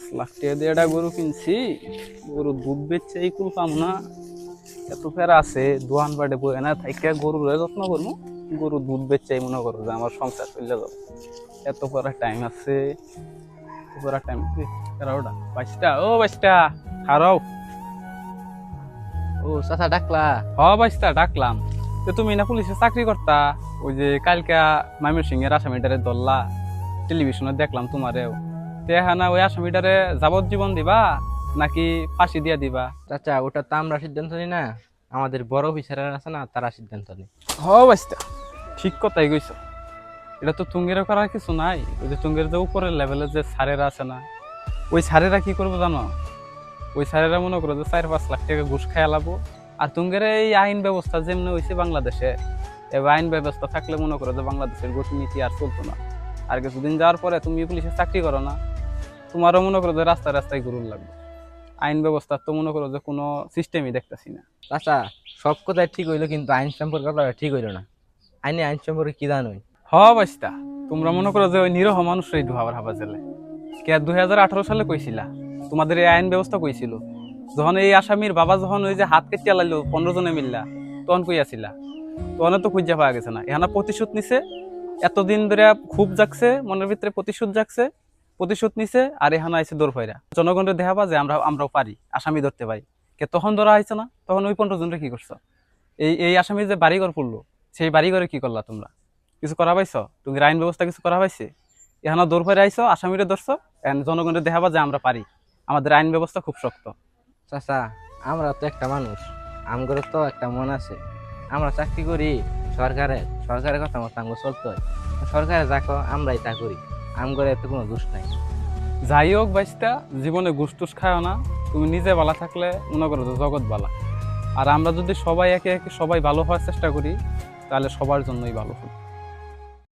5 লাখ টাকা দিয়ে একটা গরু কিনছি, গরু দুধ বেচছে এই কুল পাম না। এত ফেরা আছে দোয়ান বাড়ে বই না থাইকা গরুর যত্ন করবো, গরু দুধ বেচছে মনে করো যে আমার সংসার চলে যাবে। এত পড়া টাইম আছে, পড়া টাইম ওটা বাইশটা, ও বাইশটা খারাও। ও চাচা ডাকলা? বাইশটা ডাকলাম। তো তুমি না পুলিশে চাকরি করতা, ওই যে কালকা ময়মনসিং এর আসামিটারে ধরলা, টেলিভিশনে দেখলাম তোমারেও। না ওই আসামিটারে যাবজ্জীবন দিবা নাকি ফাঁসি দিয়া দিবা? চাচা ওটা তো আমরা সিদ্ধান্ত নিই না, আমাদের বড় অফিসাররা আছে না, তারা সিদ্ধান্ত নেই। বাইশটা ঠিক কথাই কইছ। এটা তো তুঙ্গেরও করার কিছু নাই। ওই যে তুঙ্গের যে উপরের লেভেলের যে স্যারেরা আছে না, ওই স্যারেরা কি করবো জানো? ওই স্যারেরা মনে করো যে 4-5 লাখ টাকা ঘুষ খাইয়া লাবো। আর তুঙ্গের এই আইন ব্যবস্থা যেমনি হয়েছে বাংলাদেশে, এবার আইন ব্যবস্থা থাকলে মনে করো যে বাংলাদেশের গতিনীতি আর চলতো না। আর কিছুদিন যাওয়ার পরে তুমি পুলিশে চাকরি করো না, তোমারও মনে করো যে রাস্তায় রাস্তায় ঘুরুন লাগবে। আইন ব্যবস্থার তো মনে করো যে কোনো সিস্টেমই দেখতেছি না। চাচা সব কথাই ঠিক হইলো, কিন্তু আইন সম্পর্কে কথাটা ঠিক হইলো না। আইন সম্পর্কে কি জানোই? বাস্তা, তোমরা মনে করো যে ওই নিরহ মানুষরাই ঢুকাবার হাবা জেলে। কে 2018 সালে কইছিলা তোমাদের এই আইন ব্যবস্থা কইছিল? যখন এই আসামির বাবা যখন ওই যে হাত কেটে লাইলো 15 জনে মিললা, তখন কইয়াছিলা? তখন তো খুঁজে পাওয়া গেছে না। এখানে প্রতিশোধ নিছে, এতদিন ধরে খুব জাগছে মনের ভিতরে, প্রতিশোধ জাগছে, প্রতিশোধ নিছে। আর এখানে আইসে দৌড় ফাইরা জনগণের দেখাবা যে আমরাও পারি, আসামি ধরতে পারি। কে তখন ধরা হয়েছে না? তখন ওই 15 জনরে কি করছো? এই আসামি যে বাড়িঘর পড়লো, সেই বাড়িঘরে কি করলা তোমরা? কিছু করা পাইছো? তুমি আইন ব্যবস্থা কিছু করা পাইছে? এখানে দৌড় ফাইরে আইসো, আসামিরে ধরছো, জনগণের দেখাবা যে আমরা পারি, আমাদের আইন ব্যবস্থা খুব শক্ত। চাচা আমরা তো একটা মানুষ, আমগর তো একটা মন আছে। আমরা চাকরি করি সরকারের কথা মতো আমগো চলতে হয়। সরকারে যাকো আমরাই তা করি, আমগরে এত কোনো দোষ নাই। যাই হোক বাইস্তা, জীবনে ঘুষ টুস খাও না। তুমি নিজে ভালো থাকলে মনে করো যে জগৎ ভালো। আর আমরা যদি সবাই একে একে সবাই ভালো হওয়ার চেষ্টা করি, তাহলে সবার জন্যই ভালো হবে।